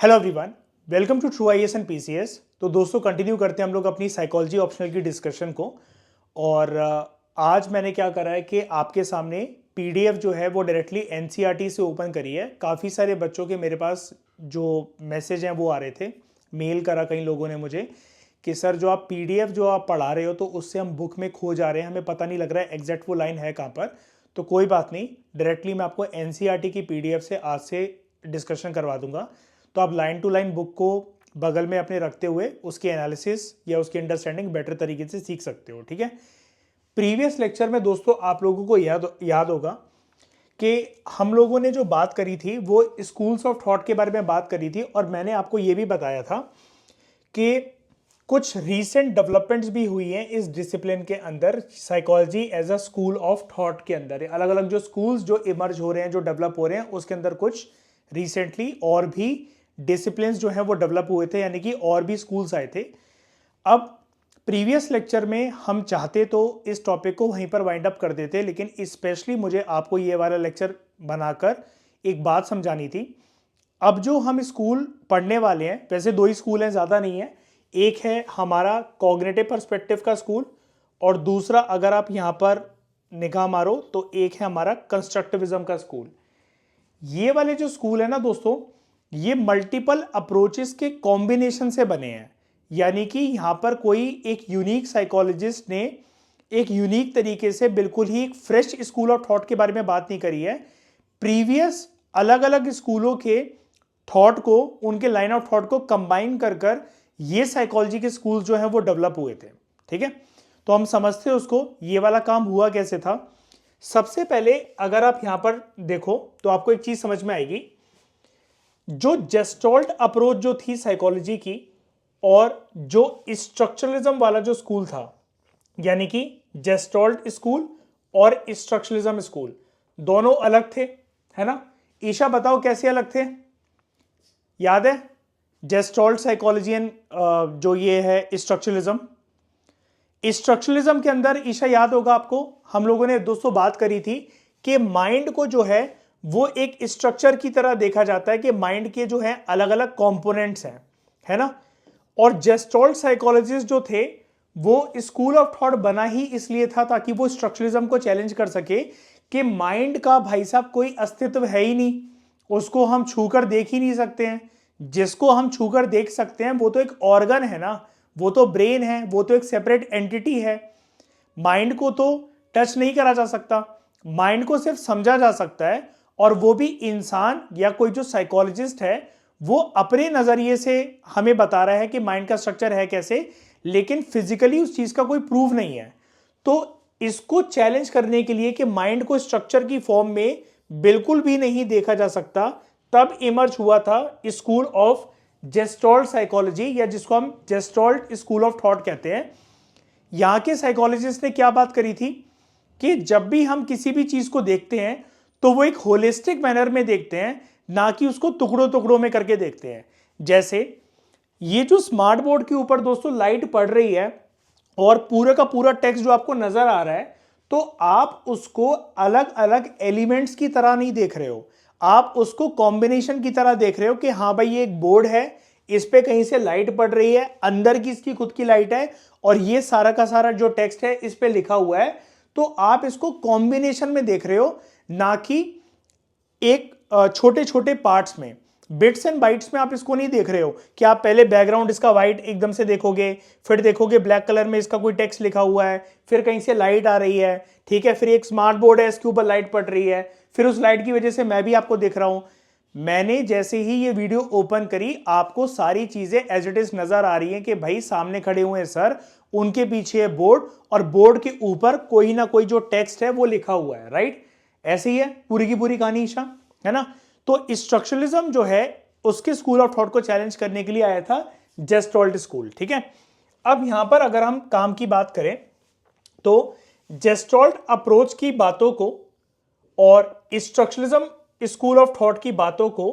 Hello everyone, welcome to true IAS and PCS. तो दोस्तों continue करते हैं हम लोग अपनी साइकोलॉजी ऑप्शनल की डिस्कशन को। और आज मैंने क्या करा है कि आपके सामने पीडीएफ जो है वो डायरेक्टली एनसीईआरटी से ओपन करी है। काफ़ी सारे बच्चों के मेरे पास जो मैसेज हैं वो आ रहे थे, मेल करा कई लोगों ने मुझे कि सर जो आप पीडीएफ जो आप पढ़ा रहे हो तो उससे हम बुक में खो जा रहे हैं, हमें पता नहीं लग रहा है एग्जैक्ट वो लाइन है कहाँ पर। तो कोई बात नहीं, डायरेक्टली मैं आपको एनसीईआरटी की पीडीएफ से आज से डिस्कशन करवा दूंगा। तो आप लाइन टू लाइन बुक को बगल में अपने रखते हुए उसकी एनालिसिस या उसकी अंडरस्टैंडिंग बेटर तरीके से सीख सकते हो। ठीक है। प्रीवियस लेक्चर में दोस्तों आप लोगों को याद होगा कि हम लोगों ने जो बात करी थी वो स्कूल्स ऑफ थॉट के बारे में बात करी थी, और मैंने आपको ये भी बताया था कि कुछ रीसेंट डेवलपमेंट्स भी हुई हैं इस डिसिप्लिन के अंदर, psychology as a school of thought के अंदर। अलग अलग जो स्कूल्स जो इमर्ज हो रहे हैं, जो डेवलप हो रहे हैं, उसके अंदर कुछ रिसेंटली और भी डिसिप्लिन्स जो हैं वो डेवलप हुए थे, यानी कि और भी स्कूल्स आए थे। अब प्रीवियस लेक्चर में हम चाहते तो इस टॉपिक को वहीं पर वाइंड अप कर देते, लेकिन स्पेशली मुझे आपको ये वाला लेक्चर बनाकर एक बात समझानी थी। अब जो हम स्कूल पढ़ने वाले हैं, वैसे दो ही स्कूल हैं, ज़्यादा नहीं है। एक है हमारा कॉग्निटिव पर्सपेक्टिव का स्कूल, और दूसरा अगर आप यहाँ पर निगाह मारो तो एक है हमारा कंस्ट्रक्टिविज्म का स्कूल। ये वाले जो स्कूल है ना दोस्तों, ये मल्टीपल अप्रोचेस के कॉम्बिनेशन से बने हैं। यानी कि यहां पर कोई एक यूनिक साइकोलॉजिस्ट ने एक यूनिक तरीके से बिल्कुल ही एक फ्रेश स्कूल ऑफ थॉट के बारे में बात नहीं करी है। प्रीवियस अलग अलग स्कूलों के थॉट को, उनके लाइन ऑफ थॉट को कंबाइन कर कर ये साइकोलॉजी के स्कूल जो हैं वो डेवलप हुए थे। ठीक है। तो हम समझते हैं उसको, ये वाला काम हुआ कैसे था। सबसे पहले अगर आप यहां पर देखो तो आपको एक चीज समझ में आएगी। जो जेस्टॉल्ट अप्रोच जो थी साइकोलॉजी की, और जो स्ट्रक्चरलिज्म वाला जो स्कूल था, यानी कि जेस्टॉल्ट स्कूल और स्ट्रक्चरलिज्म स्कूल दोनों अलग थे, है ना। ईशा बताओ कैसे अलग थे, याद है? जेस्टॉल्ट साइकोलॉजी एंड जो ये है स्ट्रक्चरलिज्म। स्ट्रक्चरलिज्म के अंदर ईशा याद होगा आपको, हम लोगों ने दोस्तों बात करी थी कि माइंड को जो है वो एक स्ट्रक्चर की तरह देखा जाता है, कि माइंड के जो है अलग अलग कंपोनेंट्स हैं, है ना। और जेस्टॉल्ट साइकोलॉजिस्ट जो थे वो स्कूल ऑफ थॉट बना ही इसलिए था ताकि वो स्ट्रक्चरलिज्म को चैलेंज कर सके कि माइंड का भाई साहब कोई अस्तित्व है ही नहीं, उसको हम छूकर देख ही नहीं सकते हैं। जिसको हम छूकर देख सकते हैं वो तो एक ऑर्गन है ना, वो तो ब्रेन है, वो तो एक सेपरेट एंटिटी है। माइंड को तो टच नहीं करा जा सकता, माइंड को सिर्फ समझा जा सकता है, और वो भी इंसान या कोई जो साइकोलॉजिस्ट है वो अपने नजरिए से हमें बता रहा है कि माइंड का स्ट्रक्चर है कैसे, लेकिन फिजिकली उस चीज का कोई प्रूफ नहीं है। तो इसको चैलेंज करने के लिए कि माइंड को स्ट्रक्चर की फॉर्म में बिल्कुल भी नहीं देखा जा सकता, तब इमर्ज हुआ था स्कूल ऑफ जेस्टॉल्ट साइकोलॉजी, या जिसको हम जेस्टॉल्ट स्कूल ऑफ थॉट कहते हैं। यहां के साइकोलॉजिस्ट ने क्या बात करी थी कि जब भी हम किसी भी चीज को देखते हैं तो वो एक होलिस्टिक मैनर में देखते हैं, ना कि उसको टुकड़ों टुकड़ों में करके देखते हैं। जैसे ये जो स्मार्ट बोर्ड के ऊपर दोस्तों लाइट पड़ रही है और पूरे का पूरा टेक्स्ट जो आपको नजर आ रहा है, तो आप उसको अलग अलग एलिमेंट्स की तरह नहीं देख रहे हो, आप उसको कॉम्बिनेशन की तरह देख रहे हो कि हाँ भाई ये एक बोर्ड है, इस पे कहीं से लाइट पड़ रही है, अंदर की इसकी खुद की लाइट है, और ये सारा का सारा जो टेक्स्ट है इस पे लिखा हुआ है। तो आप इसको कॉम्बिनेशन में देख रहे हो, ना कि एक छोटे छोटे पार्ट्स में, बिट्स एंड बाइट्स में आप इसको नहीं देख रहे हो कि आप पहले बैकग्राउंड इसका व्हाइट एकदम से देखोगे, फिर देखोगे ब्लैक कलर में इसका कोई टेक्स्ट लिखा हुआ है, फिर कहीं से लाइट आ रही है, ठीक है, फिर एक स्मार्ट बोर्ड है इसके ऊपर लाइट पड़ रही है, फिर उस लाइट की वजह से मैं भी आपको देख रहा हूं। मैंने जैसे ही ये वीडियो ओपन करी, आपको सारी चीजें एज इट इज नजर आ रही हैं कि भाई सामने खड़े हुए हैं सर, उनके पीछे है बोर्ड, और बोर्ड के ऊपर कोई ना कोई जो टेक्स्ट है वो लिखा हुआ है, राइट। ऐसे ही है पूरी की पूरी कहानी ईशा, है ना। तो स्ट्रक्चरलिज्म जो है उसके स्कूल ऑफ थॉट को चैलेंज करने के लिए आया था जेस्टॉल्ट स्कूल। ठीक है। अब यहां पर अगर हम काम की बात करें तो जेस्टॉल्ट अप्रोच की बातों को और स्ट्रक्चरलिज्म स्कूल ऑफ थॉट की बातों को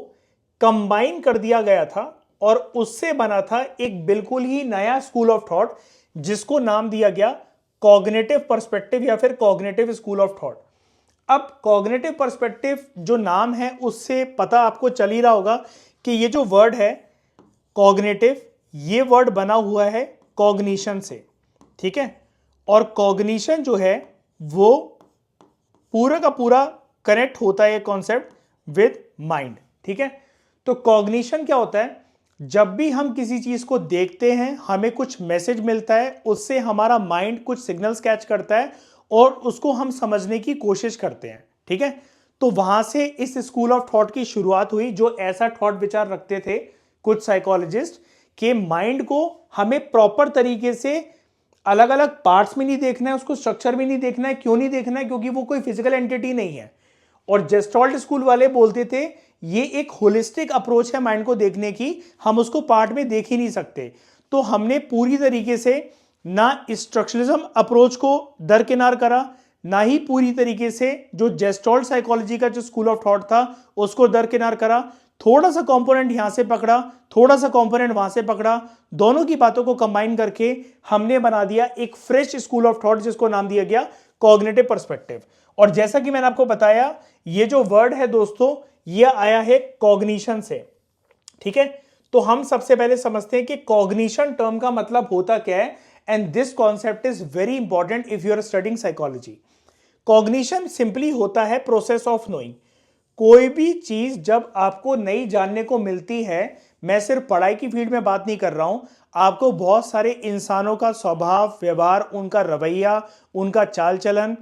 कंबाइन कर दिया गया था, और उससे बना था एक बिल्कुल ही नया स्कूल ऑफ थॉट, जिसको नाम दिया गया कॉग्निटिव पर्सपेक्टिव या फिर कॉग्निटिव स्कूल ऑफ थॉट। अब कॉग्निटिव पर्सपेक्टिव जो नाम है उससे पता आपको चल ही रहा होगा कि ये जो वर्ड है कॉग्निटिव, ये वर्ड बना हुआ है कॉग्निशन से, ठीक है। और कॉग्निशन जो है वो पूरा का पूरा कनेक्ट होता है कॉन्सेप्ट विद माइंड, ठीक है। तो कॉग्निशन क्या होता है? जब भी हम किसी चीज को देखते हैं, हमें कुछ मैसेज मिलता है, उससे हमारा माइंड कुछ सिग्नल्स कैच करता है और उसको हम समझने की कोशिश करते हैं, ठीक है। तो वहां से इस स्कूल ऑफ थॉट की शुरुआत हुई, जो ऐसा थॉट विचार रखते थे कुछ साइकोलॉजिस्ट के माइंड को हमें प्रॉपर तरीके से अलग अलग पार्ट्स में नहीं देखना है, उसको स्ट्रक्चर में नहीं देखना है। क्यों नहीं देखना है? क्योंकि वो कोई फिजिकल एंटिटी नहीं है। और जेस्टॉल्ट स्कूल वाले बोलते थे ये एक होलिस्टिक अप्रोच है माइंड को देखने की, हम उसको पार्ट में देख ही नहीं सकते। तो हमने पूरी तरीके से ना स्ट्रक्चरलिज्म अप्रोच को दरकिनार करा, ना ही पूरी तरीके से जो जेस्टॉल्ट साइकोलॉजी का जो स्कूल ऑफ थॉट था उसको दरकिनार करा। थोड़ा सा कंपोनेंट यहां से पकड़ा, थोड़ा सा कंपोनेंट वहां से पकड़ा, दोनों की बातों को कंबाइन करके हमने बना दिया एक फ्रेश स्कूल ऑफ थॉट, जिसको नाम दिया गया कॉग्निटिव पर्सपेक्टिव। और जैसा कि मैंने आपको बताया, ये जो वर्ड है दोस्तों, ये आया है कॉग्निशन से, ठीक है। तो हम सबसे पहले समझते हैं कि कॉग्निशन टर्म का मतलब होता क्या है, and this concept is very important if you are studying psychology. Cognition simply होता है प्रोसेस ऑफ नोइंग। कोई भी चीज जब आपको नई जानने को मिलती है, मैं सिर्फ पढ़ाई की फील्ड में बात नहीं कर रहा हूं, आपको बहुत सारे इंसानों का स्वभाव, व्यवहार, उनका रवैया, उनका चाल चलन,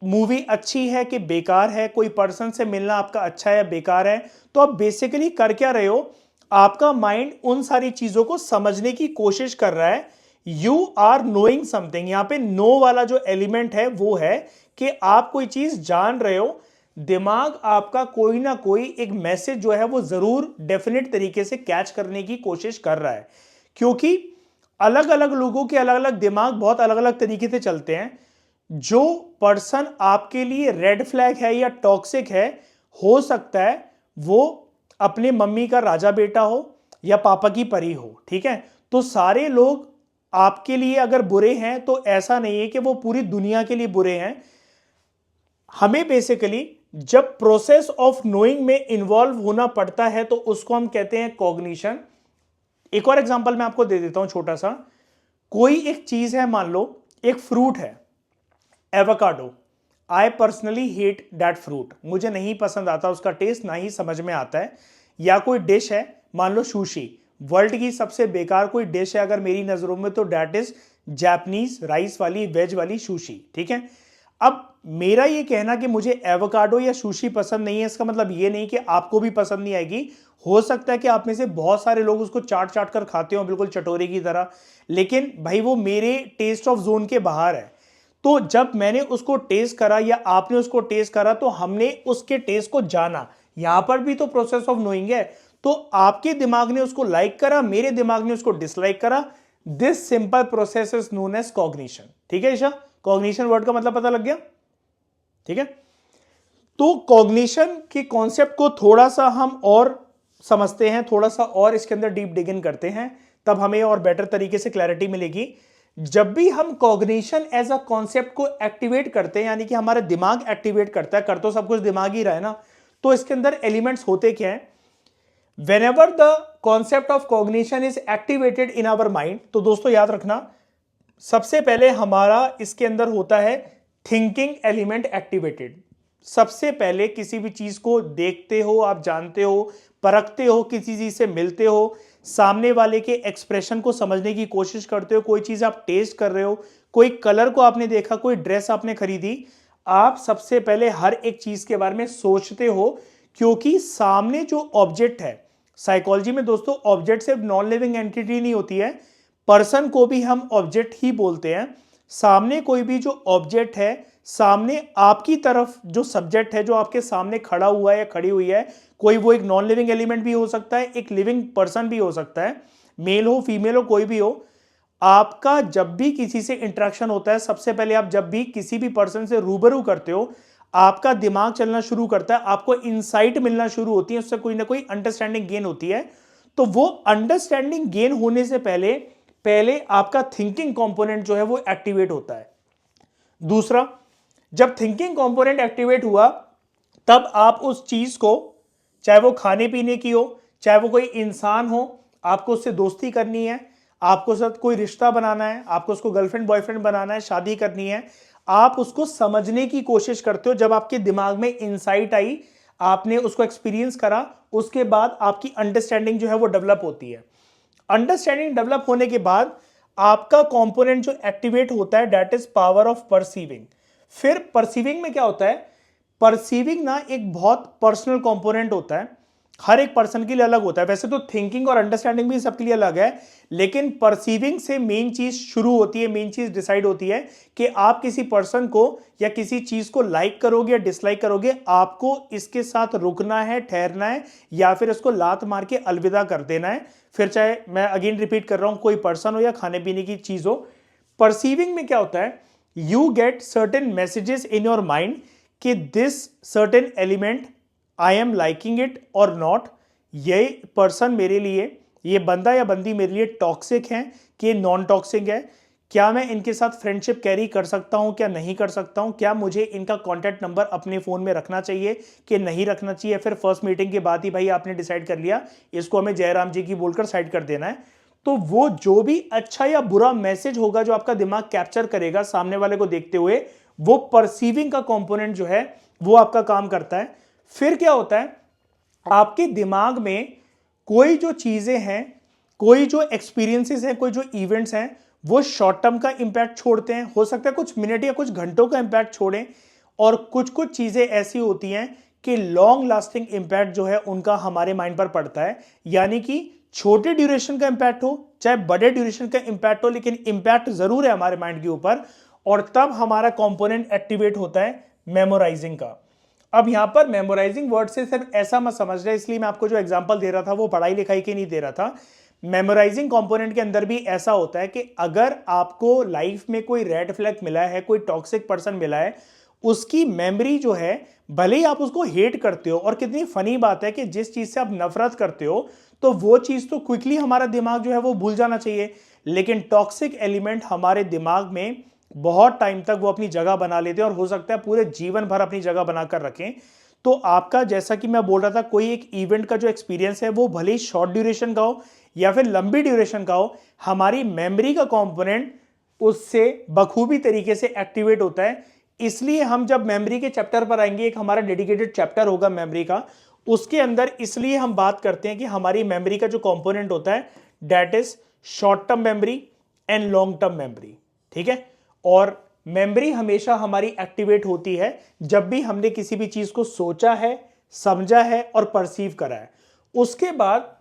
मूवी अच्छी है कि बेकार है, कोई पर्सन से मिलना आपका अच्छा है या बेकार है, तो आप बेसिकली कर क्या रहे हो? आपका माइंड उन सारी चीजों को समझने की कोशिश कर रहा है। You are knowing something. यहां पे नो वाला जो एलिमेंट है वो है कि आप कोई चीज जान रहे हो। दिमाग आपका कोई ना कोई एक मैसेज जो है वो जरूर डेफिनेट तरीके से कैच करने की कोशिश कर रहा है, क्योंकि अलग अलग लोगों के अलग अलग दिमाग बहुत अलग अलग तरीके से चलते हैं। जो पर्सन आपके लिए रेड फ्लैग है या टॉक्सिक है, हो सकता है वो अपने मम्मी का राजा बेटा हो या पापा की परी हो, ठीक है। तो सारे लोग आपके लिए अगर बुरे हैं तो ऐसा नहीं है कि वो पूरी दुनिया के लिए बुरे हैं। हमें बेसिकली जब प्रोसेस ऑफ नोइंग में इन्वॉल्व होना पड़ता है तो उसको हम कहते हैं कॉग्निशन। एक और एग्जांपल मैं आपको दे देता हूं छोटा सा। कोई एक चीज है, मान लो एक फ्रूट है, avocado. I personally hate that fruit. मुझे नहीं पसंद आता उसका टेस्ट, ना ही समझ में आता है। या कोई डिश है, मान लो सुशी, वर्ल्ड की सबसे बेकार कोई डिश है अगर मेरी नजरों में, तो दैट इज जापानीज राइस वाली वेज वाली सुशी, ठीक है। अब मेरा ये कहना कि मुझे एवोकाडो या सुशी पसंद नहीं है, इसका मतलब ये नहीं कि आपको भी पसंद नहीं आएगी। हो सकता है कि आप में से बहुत सारे लोग उसको चाट चाट कर खाते हो बिल्कुल चटोरे की तरह, लेकिन भाई वो मेरे टेस्ट ऑफ जोन के बाहर है। तो जब मैंने उसको टेस्ट करा या आपने उसको टेस्ट करा तो हमने उसके टेस्ट को जाना। यहां पर भी तो प्रोसेस ऑफ नोइंग है। तो आपके दिमाग ने उसको लाइक करा, मेरे दिमाग ने उसको डिसलाइक करा। This simple process is known as cognition, ठीक है ईशा। कॉग्निशन वर्ड का मतलब पता लग गया, ठीक है। तो कॉग्निशन के कॉन्सेप्ट को थोड़ा सा हम और समझते हैं, थोड़ा सा और इसके अंदर डीप डिग इन करते हैं, तब हमें और बेटर तरीके से क्लैरिटी मिलेगी। जब भी हम कॉग्निशन एज अ कॉन्सेप्ट को एक्टिवेट करते हैं, यानी कि हमारा दिमाग एक्टिवेट करता है, कर तो सब कुछ दिमाग ही रहा है ना, तो इसके अंदर एलिमेंट्स होते क्या है? Whenever the concept of cognition is activated in our mind, तो दोस्तों याद रखना, सबसे पहले हमारा इसके अंदर होता है थिंकिंग एलिमेंट एक्टिवेटेड। सबसे पहले किसी भी चीज को देखते हो, आप जानते हो, परखते हो, किसी चीज से मिलते हो, सामने वाले के एक्सप्रेशन को समझने की कोशिश करते हो, कोई चीज आप टेस्ट कर रहे हो, कोई कलर को आपने देखा, कोई ड्रेस आपने खरीदी, आप सबसे पहले हर एक चीज के बारे में सोचते हो, क्योंकि सामने जो ऑब्जेक्ट है, साइकोलॉजी में दोस्तों ऑब्जेक्ट सिर्फ नॉन लिविंग एंटिटी नहीं होती है, पर्सन को भी हम ऑब्जेक्ट ही बोलते हैं। सामने कोई भी जो ऑब्जेक्ट है, सामने आपकी तरफ जो सब्जेक्ट है जो आपके सामने खड़ा हुआ है या खड़ी हुई है, कोई वो एक नॉन लिविंग एलिमेंट भी हो सकता है, एक लिविंग पर्सन भी हो सकता है, मेल हो फीमेल हो कोई भी हो। आपका जब भी किसी से इंटरेक्शन होता है, सबसे पहले आप जब भी किसी भी पर्सन से रूबरू करते हो, आपका दिमाग चलना शुरू करता है, आपको इंसाइट मिलना शुरू होती है, उससे कोई ना कोई अंडरस्टैंडिंग गेन होती है। तो वो अंडरस्टैंडिंग गेन होने से पहले पहले आपका थिंकिंग कंपोनेंट जो है वो एक्टिवेट होता है। दूसरा, जब थिंकिंग कंपोनेंट एक्टिवेट हुआ, तब आप उस चीज को, चाहे वो खाने पीने की हो, चाहे वो कोई इंसान हो, आपको उससे दोस्ती करनी है, आपको उसके साथ कोई रिश्ता बनाना है, आपको उसको गर्लफ्रेंड बॉयफ्रेंड बनाना है, शादी करनी है, आप उसको समझने की कोशिश करते हो। जब आपके दिमाग में इंसाइट आई, आपने उसको एक्सपीरियंस करा, उसके बाद आपकी अंडरस्टैंडिंग जो है वो डेवलप होती है। अंडरस्टैंडिंग डेवलप होने के बाद आपका कंपोनेंट जो एक्टिवेट होता है, that is power of perceiving. फिर परसीविंग में क्या होता है, परसीविंग ना एक बहुत पर्सनल कंपोनेंट होता है, हर एक पर्सन के लिए अलग होता है। वैसे तो थिंकिंग और अंडरस्टैंडिंग भी सबके लिए अलग है, लेकिन परसीविंग से मेन चीज शुरू होती है, मेन चीज डिसाइड होती है कि आप किसी पर्सन को या किसी चीज को लाइक करोगे या डिसलाइक करोगे, आपको इसके साथ रुकना है, ठहरना है, या फिर इसको लात मार के अलविदा कर देना है। फिर चाहे मैं अगेन रिपीट कर रहा हूं, कोई पर्सन हो या खाने पीने की चीज हो। परसीविंग में क्या होता है, you get certain messages in your mind कि this certain element I am liking it और नॉट, ये पर्सन मेरे लिए, ये बंदा या बंदी मेरे लिए टॉक्सिक है कि नॉन टॉक्सिक है, क्या मैं इनके साथ फ्रेंडशिप कैरी कर सकता हूं, क्या नहीं कर सकता हूं, क्या मुझे इनका कॉन्टैक्ट नंबर अपने फोन में रखना चाहिए कि नहीं रखना चाहिए। फिर फर्स्ट मीटिंग के बाद ही भाई आपने डिसाइड कर लिया इसको हमें जयराम जी की बोलकर साइड कर देना है। तो वो जो भी अच्छा या बुरा मैसेज होगा जो आपका दिमाग कैप्चर करेगा सामने वाले को देखते हुए, वो परसीविंग का कंपोनेंट जो है वो आपका काम करता है। फिर क्या होता है, आपके दिमाग में कोई जो चीजें हैं, कोई जो एक्सपीरियंसेस हैं, कोई जो इवेंट्स हैं, वो शॉर्ट टर्म का इंपैक्ट छोड़ते हैं, हो सकता है कुछ मिनट या कुछ घंटों का इंपैक्ट छोड़ें, और कुछ कुछ चीजें ऐसी होती हैं कि लॉन्ग लास्टिंग इंपैक्ट जो है उनका हमारे माइंड पर पड़ता है। यानी कि छोटे ड्यूरेशन का इंपैक्ट हो चाहे बड़े ड्यूरेशन का इंपैक्ट हो, लेकिन इंपैक्ट जरूर है हमारे माइंड के ऊपर। और तब हमारा कंपोनेंट एक्टिवेट होता है मेमोराइजिंग का। अब यहां पर मेमोराइजिंग वर्ड से सिर्फ ऐसा मत समझ रहे, इसलिए मैं आपको जो एग्जांपल दे रहा था वो पढ़ाई लिखाई के नहीं दे रहा था। मेमोराइजिंग कंपोनेंट के अंदर भी ऐसा होता है कि अगर आपको लाइफ में कोई रेड फ्लैग मिला है, कोई टॉक्सिक पर्सन मिला है, उसकी मेमोरी जो है, भले ही आप उसको हेट करते हो, और कितनी फनी बात है कि जिस चीज से आप नफरत करते हो तो वो चीज तो क्विकली हमारा दिमाग जो है वो भूल जाना चाहिए, लेकिन टॉक्सिक एलिमेंट हमारे दिमाग में बहुत टाइम तक वो अपनी जगह बना लेते हैं, और हो सकता है पूरे जीवन भर अपनी जगह बनाकर रखें। तो आपका, जैसा कि मैं बोल रहा था, कोई एक इवेंट का जो एक्सपीरियंस है वो भले ही शॉर्ट ड्यूरेशन का हो या फिर लंबी ड्यूरेशन का हो, हमारी मेमोरी का कंपोनेंट उससे बखूबी तरीके से एक्टिवेट होता है। इसलिए हम जब मेमोरी के चैप्टर पर आएंगे, एक हमारा डेडिकेटेड चैप्टर होगा मेमोरी का, उसके अंदर इसलिए हम बात करते हैं कि हमारी मेमोरी का जो कंपोनेंट होता है that is short term memory and long term memory. ठीक है, और मेमोरी हमेशा हमारी एक्टिवेट होती है जब भी हमने किसी भी चीज को सोचा है, समझा है और परसीव करा है। उसके बाद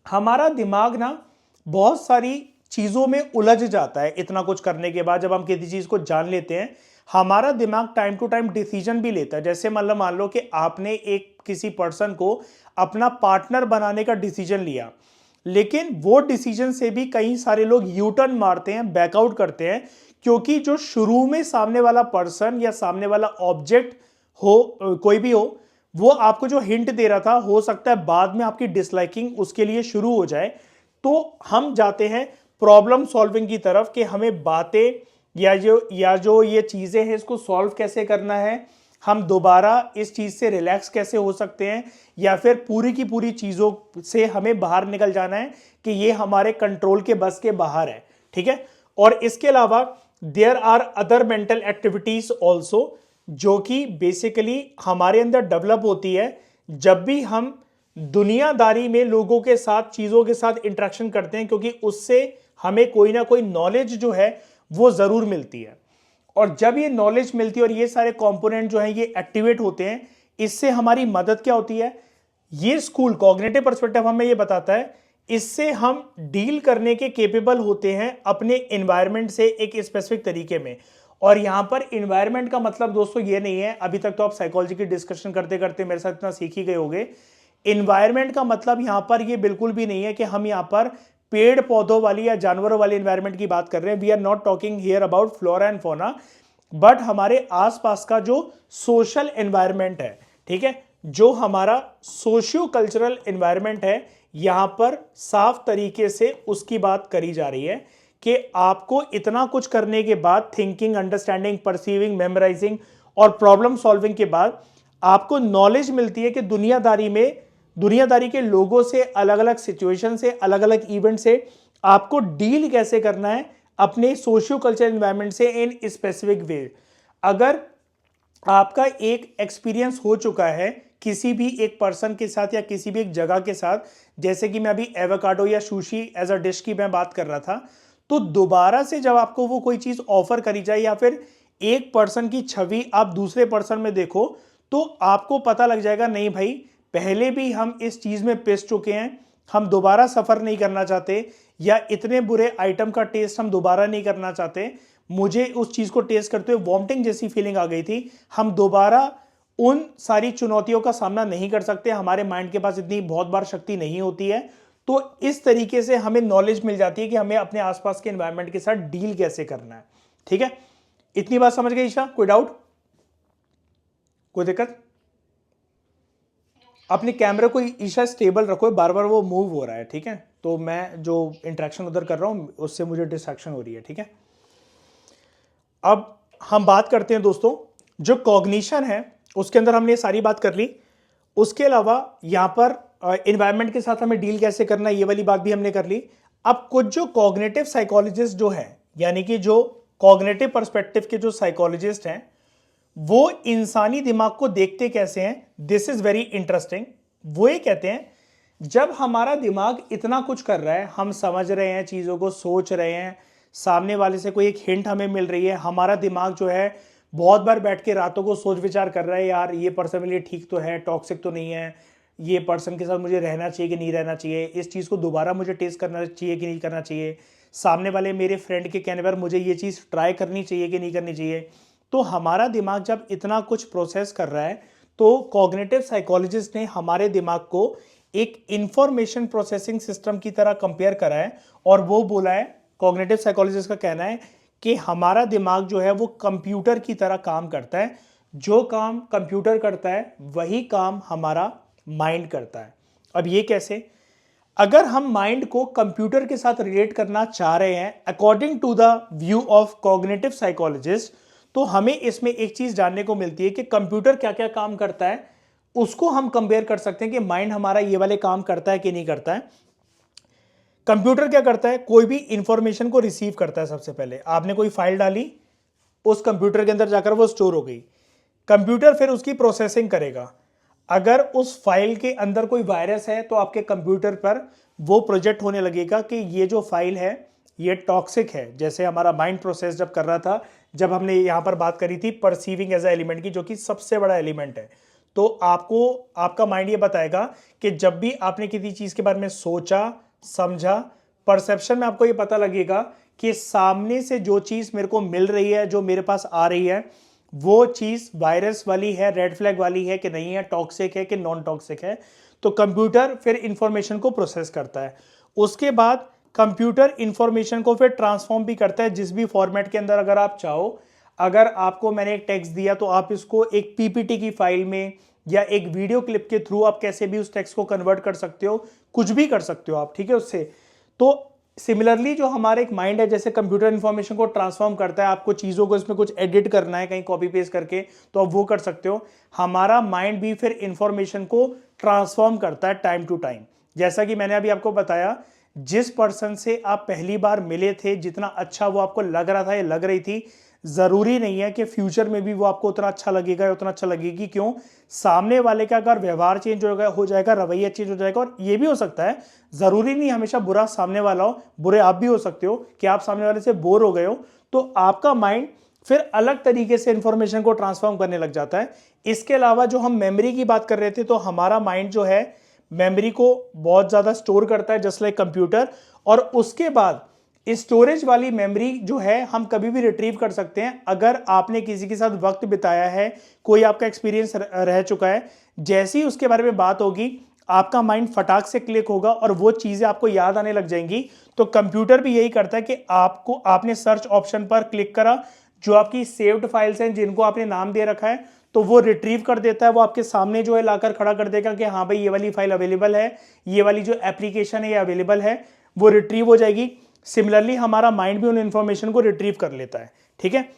हमारा दिमाग ना बहुत सारी चीजों में उलझ जाता है। इतना कुछ करने के बाद जब हम किसी चीज को जान लेते हैं, हमारा दिमाग टाइम टू टाइम डिसीजन भी लेता है। जैसे मतलब मान लो कि आपने एक किसी पर्सन को अपना पार्टनर बनाने का डिसीजन लिया, लेकिन वो डिसीजन से भी कई सारे लोग यू टर्न मारते हैं, बैकआउट करते हैं, क्योंकि जो शुरू में सामने वाला पर्सन या सामने वाला ऑब्जेक्ट हो, कोई भी हो, वो आपको जो हिंट दे रहा था, हो सकता है बाद में आपकी डिसलाइकिंग उसके लिए शुरू हो जाए। तो हम जाते हैं प्रॉब्लम सॉल्विंग की तरफ कि हमें बातें या जो ये चीजें हैं इसको सॉल्व कैसे करना है, हम दोबारा इस चीज से रिलैक्स कैसे हो सकते हैं, या फिर पूरी की पूरी चीजों से हमें बाहर निकल जाना है कि ये हमारे कंट्रोल के बस के बाहर है। ठीक है, और इसके अलावा there are other mental activities also, जो कि बेसिकली हमारे अंदर डेवलप होती है जब भी हम दुनियादारी में लोगों के साथ, चीजों के साथ इंटरेक्शन करते हैं, क्योंकि उससे हमें कोई ना कोई नॉलेज जो है वो जरूर मिलती है। और जब ये नॉलेज मिलती है और ये सारे कंपोनेंट जो हैं ये एक्टिवेट होते हैं, इससे हमारी मदद क्या होती है, ये स्कूल कॉग्निटिव पर्सपेक्टिव हमें ये बताता है, इससे हम डील करने के केपेबल होते हैं अपने एनवायरनमेंट से एक स्पेसिफिक तरीके में। और यहां पर एनवायरनमेंट का मतलब दोस्तों ये नहीं है, अभी तक तो आप साइकोलॉजी की डिस्कशन करते करते मेरे साथ इतना सीख ही गए होंगे। एनवायरनमेंट का मतलब यहां पर ये बिल्कुल भी नहीं है कि हम यहां पर पेड़ पौधों वाली या जानवरों वाली एनवायरनमेंट की बात कर रहे हैं। We are not talking here about flora and fauna, but हमारे आसपास का जो सोशल एनवायरनमेंट है, ठीक है, जो हमारा सोशियो कल्चरल एनवायरनमेंट है, यहां पर साफ तरीके से उसकी बात करी जा रही है कि आपको इतना कुछ करने के बाद, थिंकिंग, अंडरस्टैंडिंग, परसीविंग, मेमोराइजिंग और प्रॉब्लम सॉल्विंग के बाद आपको नॉलेज मिलती है कि दुनियादारी में दुनियादारी के लोगों से, अलग अलग सिचुएशन से, अलग अलग इवेंट से आपको डील कैसे करना है अपने सोशियो कल्चरल एनवायरनमेंट से इन स्पेसिफिक वे। अगर आपका एक एक्सपीरियंस हो चुका है किसी भी एक पर्सन के साथ या किसी भी एक जगह के साथ, जैसे कि मैं अभी एवोकाडो या सुशी एज अ डिश की मैं बात कर रहा था, तो दोबारा से जब आपको वो कोई चीज ऑफर करी जाए या फिर एक पर्सन की छवि आप दूसरे पर्सन में देखो, तो आपको पता लग जाएगा नहीं भाई, पहले भी हम इस चीज में पिस चुके हैं, हम दोबारा सफर नहीं करना चाहते, या इतने बुरे आइटम का टेस्ट हम दोबारा नहीं करना चाहते। मुझे उस चीज को टेस्ट करते हुए वॉमिटिंग जैसी फीलिंग आ गई थी, हम दोबारा उन सारी चुनौतियों का सामना नहीं कर सकते, हमारे माइंड के पास इतनी बहुत बार शक्ति नहीं होती है। तो इस तरीके से हमें नॉलेज मिल जाती है कि हमें अपने आसपास के एनवायरनमेंट के साथ डील कैसे करना है। ठीक है, इतनी बात समझ गए ईशा? कोई डाउट, कोई दिक्कत? अपने कैमरे को ईशा स्टेबल रखो, बार बार वो मूव हो रहा है। ठीक है, तो मैं जो इंटरेक्शन उधर कर रहा हूं उससे मुझे डिस्ट्रैक्शन हो रही है। ठीक है, अब हम बात करते हैं दोस्तों, जो कॉग्निशन है उसके अंदर हमने सारी बात कर ली। उसके अलावा यहां पर एनवायरनमेंट के साथ हमें डील कैसे करना है ये वाली बात भी हमने कर ली। अब कुछ जो कॉग्निटिव साइकोलॉजिस्ट जो है, यानी कि जो कॉग्निटिव पर्सपेक्टिव के जो साइकोलॉजिस्ट हैं, वो इंसानी दिमाग को देखते कैसे हैं, दिस इज वेरी इंटरेस्टिंग। वो ये कहते हैं जब हमारा दिमाग इतना कुछ कर रहा है, हम समझ रहे हैं चीजों को, सोच रहे हैं, सामने वाले से कोई एक हिंट हमें मिल रही है, हमारा दिमाग जो है बहुत बार बैठ के रातों को सोच विचार कर रहा है, यार ये पर्सन मेरे लिए ठीक तो है, टॉक्सिक तो नहीं है, ये पर्सन के साथ मुझे रहना चाहिए कि नहीं रहना चाहिए, इस चीज़ को दोबारा मुझे टेस्ट करना चाहिए कि नहीं करना चाहिए, सामने वाले मेरे फ्रेंड के कहने पर मुझे ये चीज़ ट्राई करनी चाहिए कि नहीं करनी चाहिए। तो हमारा दिमाग जब इतना कुछ प्रोसेस कर रहा है, तो कॉग्निटिव साइकोलॉजिस्ट ने हमारे दिमाग को एक इंफॉर्मेशन प्रोसेसिंग सिस्टम की तरह कंपेयर करा है, और वो बोला है, कॉग्निटिव साइकोलॉजिस्ट का कहना है कि हमारा दिमाग जो है वो कंप्यूटर की तरह काम करता है, जो काम कंप्यूटर करता है वही काम हमारा माइंड करता है। अब ये कैसे? अगर हम माइंड को कंप्यूटर के साथ रिलेट करना चाह रहे हैं according to the view of cognitive psychologist, तो हमें इसमें एक चीज जानने को मिलती है कि कंप्यूटर क्या क्या काम करता है, उसको हम कंपेयर कर सकते हैं कि माइंड हमारा ये वाले काम करता है कि नहीं करता है। कंप्यूटर क्या करता है, कोई भी इंफॉर्मेशन को रिसीव करता है। सबसे पहले आपने कोई फाइल डाली, उस कंप्यूटर के अंदर जाकर वो स्टोर हो गई, कंप्यूटर फिर उसकी प्रोसेसिंग करेगा। अगर उस फाइल के अंदर कोई वायरस है तो आपके कंप्यूटर पर वो प्रोजेक्ट होने लगेगा कि ये जो फाइल है ये टॉक्सिक है। जैसे हमारा माइंड प्रोसेस जब कर रहा था, जब हमने यहां पर बात करी थी परसीविंग एज ए एलिमेंट की, जो कि सबसे बड़ा एलिमेंट है, तो आपको आपका माइंड ये बताएगा कि जब भी आपने किसी चीज के बारे में सोचा, समझा, परसेप्शन में आपको ये पता लगेगा कि सामने से जो चीज मेरे को मिल रही है, जो मेरे पास आ रही है, वो चीज वायरस वाली है, रेड फ्लैग वाली है कि नहीं है, टॉक्सिक है कि नॉन टॉक्सिक है। तो कंप्यूटर फिर इंफॉर्मेशन को प्रोसेस करता है। उसके बाद कंप्यूटर इंफॉर्मेशन को फिर ट्रांसफॉर्म भी करता है जिस भी फॉर्मेट के अंदर अगर आप चाहो। अगर आपको मैंने एक टेक्स्ट दिया तो आप इसको एक पीपीटी की फाइल में या एक वीडियो क्लिप के थ्रू आप कैसे भी उस टेक्स्ट को कन्वर्ट कर सकते हो, कुछ भी कर सकते हो आप, ठीक है, उससे। तो सिमिलरली जो हमारा एक माइंड है, जैसे कंप्यूटर इंफॉर्मेशन को ट्रांसफॉर्म करता है, आपको चीज़ों को इसमें कुछ एडिट करना है कहीं कॉपी पेस्ट करके, तो आप वो कर सकते हो। हमारा माइंड भी फिर इंफॉर्मेशन को ट्रांसफॉर्म करता है टाइम टू टाइम। जैसा कि मैंने अभी आपको बताया, जिस पर्सन से आप पहली बार मिले थे, जितना अच्छा वो आपको लग रहा था या लग रही थी, जरूरी नहीं है कि फ्यूचर में भी वो आपको उतना अच्छा लगेगा या उतना अच्छा लगेगी। क्यों? सामने वाले का अगर व्यवहार चेंज हो जाएगा, रवैया चेंज हो जाएगा। और ये भी हो सकता है, जरूरी नहीं हमेशा बुरा सामने वाला हो, बुरे आप भी हो सकते हो कि आप सामने वाले से बोर हो गए हो, तो आपका माइंड फिर अलग तरीके से इंफॉर्मेशन को ट्रांसफॉर्म करने लग जाता है। इसके अलावा जो हम मेमोरी की बात कर रहे थे, तो हमारा माइंड जो है मेमोरी को बहुत ज्यादा स्टोर करता है जस्ट लाइक कंप्यूटर, और उसके बाद स्टोरेज वाली मेमोरी जो है हम कभी भी रिट्रीव कर सकते हैं। अगर आपने किसी के साथ वक्त बिताया है, कोई आपका एक्सपीरियंस रह चुका है, जैसे ही उसके बारे में बात होगी आपका माइंड फटाक से क्लिक होगा और वो चीजें आपको याद आने लग जाएंगी। तो कंप्यूटर भी यही करता है कि आपने सर्च ऑप्शन पर क्लिक करा, जो आपकी सेव्ड फाइल्स हैं जिनको आपने नाम दे रखा है, तो वो रिट्रीव कर देता है, वो आपके सामने जो है लाकर खड़ा कर देगा कि हाँ भाई ये वाली फाइल अवेलेबल है, ये वाली जो एप्लीकेशन है ये अवेलेबल है, वो रिट्रीव हो जाएगी। सिमिलरली हमारा माइंड भी उन इंफॉर्मेशन को रिट्रीव कर लेता है, ठीक है।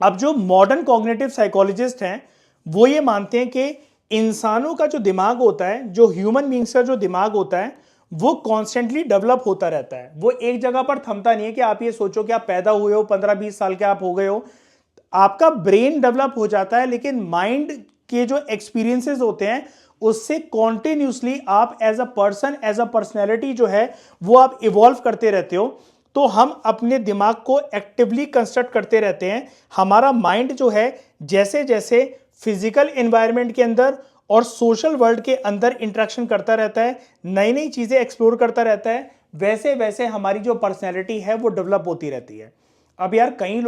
अब जो मॉडर्न कॉग्निटिव साइकोलॉजिस्ट हैं वो ये मानते हैं कि इंसानों का जो दिमाग होता है, जो ह्यूमन बींग्स का जो दिमाग होता है, वो कॉन्स्टेंटली डेवलप होता रहता है। वो एक जगह पर थमता नहीं है कि आप ये सोचो कि आप पैदा हुए हो 15-20 साल के आप हो गए हो, आपका ब्रेन डेवलप हो जाता है, लेकिन माइंड के जो एक्सपीरियंसेस होते हैं उससे कॉन्टिन्यूसली आप as a person, as a personality जो है वो आप इवॉल्व करते रहते हो। तो हम अपने दिमाग को एक्टिवली कंस्ट्रक्ट करते रहते हैं। हमारा माइंड जो है जैसे जैसे फिजिकल एनवायरनमेंट के अंदर और सोशल वर्ल्ड के अंदर इंटरेक्शन करता रहता है, नई नई चीजें एक्सप्लोर करता रहता है, वैसे वैसे हमारी जो पर्सनैलिटी है वो डेवलप होती रहती है। अब यार कई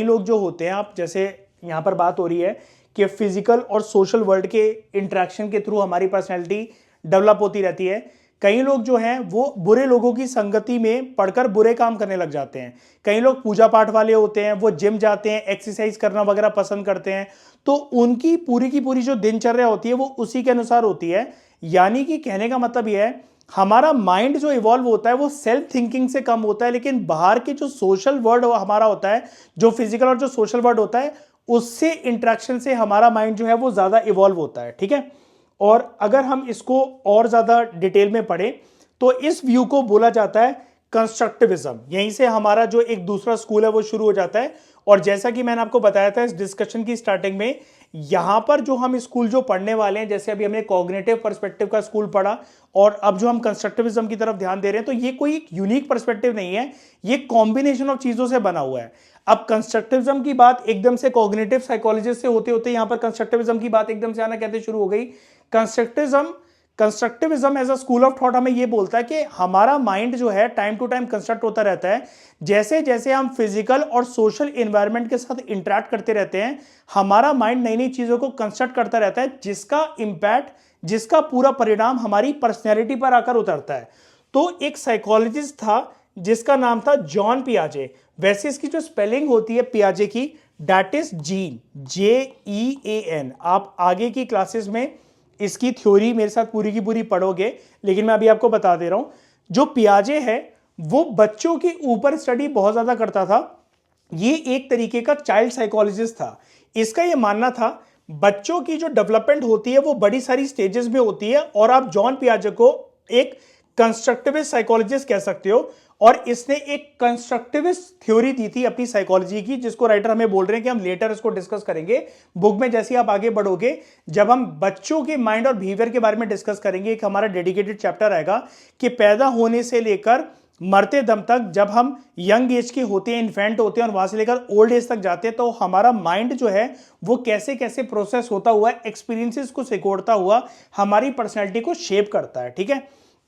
लोग जो होते हैं, आप जैसे यहाँ पर बात हो रही है कि फिजिकल और सोशल वर्ल्ड के इंटरेक्शन के थ्रू हमारी पर्सनैलिटी डेवलप होती रहती है। कई लोग जो हैं वो बुरे लोगों की संगति में पढ़कर बुरे काम करने लग जाते हैं। कई लोग पूजा पाठ वाले होते हैं, वो जिम जाते हैं, एक्सरसाइज करना वगैरह पसंद करते हैं, तो उनकी पूरी की पूरी जो दिनचर्या होती है वो उसी के अनुसार होती है। यानी कि कहने का मतलब यह है, हमारा माइंड जो इवॉल्व होता है वो सेल्फ थिंकिंग से कम होता है, लेकिन बाहर के जो सोशल वर्ल्ड हमारा होता है, जो फिजिकल और जो सोशल वर्ल्ड होता है, उससे इंटरेक्शन से हमारा माइंड जो है वो ज्यादा इवॉल्व होता है। ठीक है। और अगर हम इसको और ज्यादा डिटेल में पढ़ें तो इस व्यू को बोला जाता है कंस्ट्रक्टिविज्म। यहीं से हमारा जो एक दूसरा स्कूल है वो शुरू हो जाता है। और जैसा कि मैंने आपको बताया था इस डिस्कशन की स्टार्टिंग में, यहां पर जो हम स्कूल जो पढ़ने वाले हैं, जैसे अभी हमने कॉग्निटिव पर्सपेक्टिव का स्कूल पढ़ा और अब जो हम कंस्ट्रक्टिविज्म की तरफ ध्यान दे रहे हैं, तो ये कोई यूनिक पर्सपेक्टिव नहीं है, ये कॉम्बिनेशन ऑफ चीजों से बना हुआ है। अब कंस्ट्रक्टिविज्म की बात एकदम से कॉग्निटिव साइकोलॉजिस्ट से होते होते यहां पर कंस्ट्रक्टिविज्म की बात एकदम से आना कहते शुरू हो गई। Constructivism as a school of thought हमें यह बोलता है कि हमारा माइंड जो है टाइम टू टाइम कंस्ट्रक्ट होता रहता है। जैसे जैसे हम फिजिकल और सोशल एनवायरनमेंट के साथ इंटरेक्ट करते रहते हैं, हमारा माइंड नई नई चीजों को कंस्ट्रक्ट करता रहता है, जिसका इंपैक्ट, जिसका पूरा परिणाम हमारी पर्सनैलिटी पर आकर उतरता है। तो एक साइकोलॉजिस्ट था जिसका नाम था जॉन पियाजे। वैसे इसकी जो स्पेलिंग होती है पियाजे की, दैट इज जीन, JEAN। आप आगे की क्लासेस में इसकी थ्योरी मेरे साथ पूरी की पूरी पढ़ोगे, लेकिन मैं अभी आपको बता दे रहा हूं, जो पियाजे है वो बच्चों के ऊपर स्टडी बहुत ज्यादा करता था। ये एक तरीके का चाइल्ड साइकोलॉजिस्ट था। इसका ये मानना था बच्चों की जो डेवलपमेंट होती है वो बड़ी सारी स्टेजेस में होती है, और आप जॉन पियाजे को एक कंस्ट्रक्टिविस्ट साइकोलॉजिस्ट कह सकते हो। और इसने एक कंस्ट्रक्टिविस्ट थ्योरी दी थी अपनी साइकोलॉजी की, जिसको राइटर हमें बोल रहे हैं कि हम लेटर इसको डिस्कस करेंगे बुक में। जैसे आप आगे बढ़ोगे, जब हम बच्चों के माइंड और बिहेवियर के बारे में डिस्कस करेंगे, एक हमारा डेडिकेटेड चैप्टर आएगा कि पैदा होने से लेकर मरते दम तक, जब हम यंग एज के होते हैं, इन्फेंट होते हैं, और वहां से लेकर ओल्ड एज तक जाते हैं, तो हमारा माइंड जो है वो कैसे कैसे प्रोसेस होता हुआ, एक्सपीरियंसेस को सिकोड़ता हुआ हमारी पर्सनैलिटी को शेप करता है। ठीक है।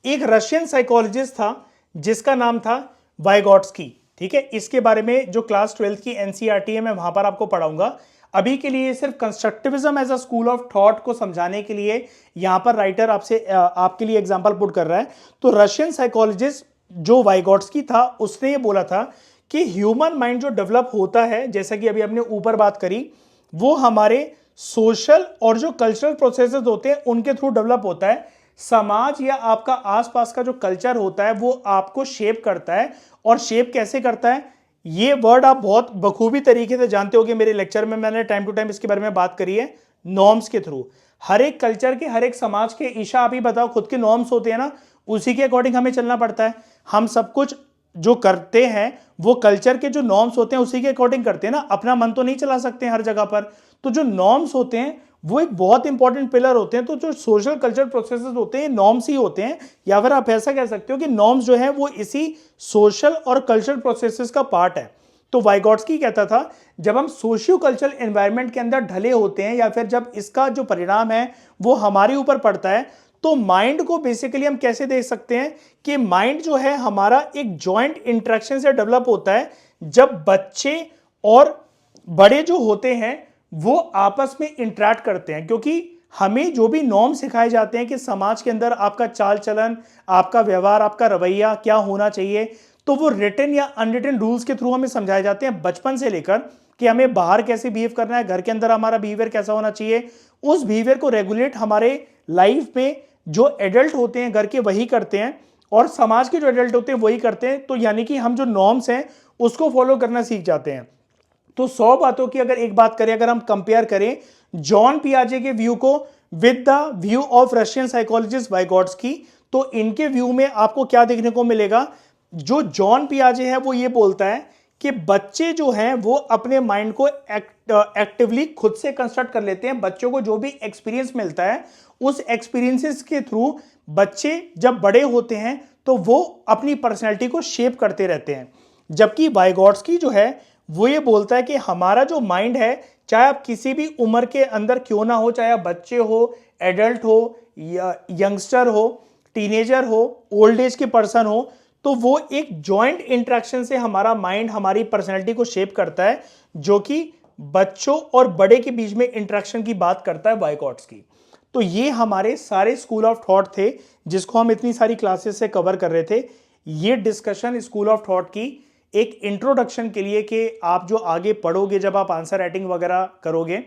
एक रशियन साइकोलॉजिस्ट था जिसका नाम था वाइगॉट्स्की। ठीक है। इसके बारे में जो क्लास 12th की NCERT है मैं वहां पर आपको पढ़ाऊंगा। अभी के लिए सिर्फ constructivism as a school of thought को समझाने के लिए यहां पर राइटर आपके लिए एग्जांपल पुट कर रहा है। तो रशियन साइकोलॉजिस्ट जो वाइगॉट्स्की था, उसने ये बोला था कि ह्यूमन माइंड जो डेवलप होता है, जैसा कि अभी हमने ऊपर बात करी, वो हमारे सोशल और जो कल्चरल प्रोसेसेस होते हैं उनके थ्रू डेवलप होता है। समाज या आपका आसपास का जो कल्चर होता है वो आपको शेप करता है। और शेप कैसे करता है, ये वर्ड आप बहुत बखूबी तरीके से जानते होगे, मेरे लेक्चर में मैंने टाइम टू टाइम इसके बारे में बात करी है, नॉर्म्स के थ्रू। हर एक कल्चर के, हर एक समाज के, ईशा आप ही बताओ, खुद के नॉर्म्स होते हैं ना, उसी के अकॉर्डिंग हमें चलना पड़ता है। हम सब कुछ जो करते हैं वो कल्चर के जो नॉर्म्स होते हैं उसी के अकॉर्डिंग करते हैं ना, अपना मन तो नहीं चला सकते हर जगह पर। तो जो नॉर्म्स होते हैं वो एक बहुत इंपॉर्टेंट पिलर होते हैं। तो जो सोशल कल्चर प्रोसेसेस होते हैं नॉर्म्स ही होते हैं, या फिर आप ऐसा कह सकते हो कि नॉर्म्स जो है वो इसी सोशल और कल्चरल प्रोसेसेस का पार्ट है। तो वाइगॉट्स्की कहता था जब हम सोशियो कल्चरल एनवायरनमेंट के अंदर ढले होते हैं, या फिर जब इसका जो परिणाम है वो हमारे ऊपर पड़ता है, तो माइंड को बेसिकली हम कैसे देख सकते हैं कि माइंड जो है हमारा एक जॉइंट इंटरेक्शन से डेवलप होता है। जब बच्चे और बड़े जो होते हैं वो आपस में इंटरेक्ट करते हैं, क्योंकि हमें जो भी नॉर्म सिखाए जाते हैं कि समाज के अंदर आपका चाल चलन, आपका व्यवहार, आपका रवैया क्या होना चाहिए, तो वो रिटन या अनरिटन रूल्स के थ्रू हमें समझाए जाते हैं बचपन से लेकर, कि हमें बाहर कैसे बिहेव करना है, घर के अंदर हमारा बिहेवियर कैसा होना चाहिए। उस बिहेवियर को रेगुलेट हमारे लाइफ में जो एडल्ट होते हैं घर के वही करते हैं, और समाज के जो एडल्ट होते हैं वही करते हैं। तो यानी कि हम जो नॉर्म्स हैं उसको फॉलो करना सीख जाते हैं। तो 100 बातों की अगर एक बात करें, अगर हम कंपेयर करें जॉन पियाजे के व्यू को with the view of Russian psychologist Vygotsky, तो इनके व्यू में आपको क्या देखने को मिलेगा। जो जॉन पियाजे है वो ये बोलता है कि बच्चे जो हैं वो अपने माइंड को एक्टिवली खुद से कंस्ट्रक्ट कर लेते हैं। बच्चों को जो भी एक्सपीरियंस मिलता है उस एक्सपीरियंसेस के थ्रू बच्चे जब बड़े होते हैं तो वो अपनी पर्सनैलिटी को शेप करते रहते हैं। जबकि वाइगॉट्स्की जो है वो ये बोलता है कि हमारा जो माइंड है, चाहे आप किसी भी उम्र के अंदर क्यों ना हो, चाहे आप बच्चे हो, एडल्ट हो या यंगस्टर हो, टीनेजर हो, ओल्ड एज के पर्सन हो, तो वो एक जॉइंट इंटरेक्शन से हमारा माइंड हमारी पर्सनैलिटी को शेप करता है, जो कि बच्चों और बड़े के बीच में इंटरेक्शन की बात करता है वाइगॉट्स्की। तो ये हमारे सारे स्कूल ऑफ थॉट थे जिसको हम इतनी सारी क्लासेस से कवर कर रहे थे। ये डिस्कशन स्कूल ऑफ थॉट की एक इंट्रोडक्शन के लिए कि आप जो आगे पढ़ोगे, जब आप आंसर राइटिंग वगैरह करोगे,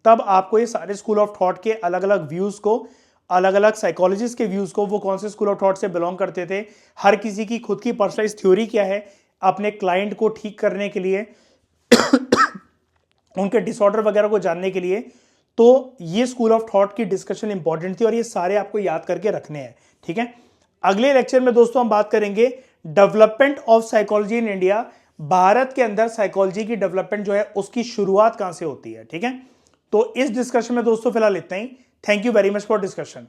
तब आपको ये सारे स्कूल ऑफ थॉट के अलग अलग व्यूज को, अलग अलग साइकोलॉजिस्ट के व्यूज को, वो कौन से स्कूल ऑफ थॉट से बिलोंग करते थे, हर किसी की खुद की पर्सनलाइज थ्योरी क्या है अपने क्लाइंट को ठीक करने के लिए उनके डिसऑर्डर वगैरह को जानने के लिए, तो ये स्कूल ऑफ थॉट की डिस्कशन इंपॉर्टेंट थी और ये सारे आपको याद करके रखने हैं। ठीक है, अगले लेक्चर में दोस्तों हम बात करेंगे development of psychology in India. Bharat के अंदर साइकोलॉजी की डेवलपमेंट जो है उसकी शुरुआत कहां से होती है। ठीक है, तो इस डिस्कशन में दोस्तों फिलहाल इतना ही। Thank you very much for discussion.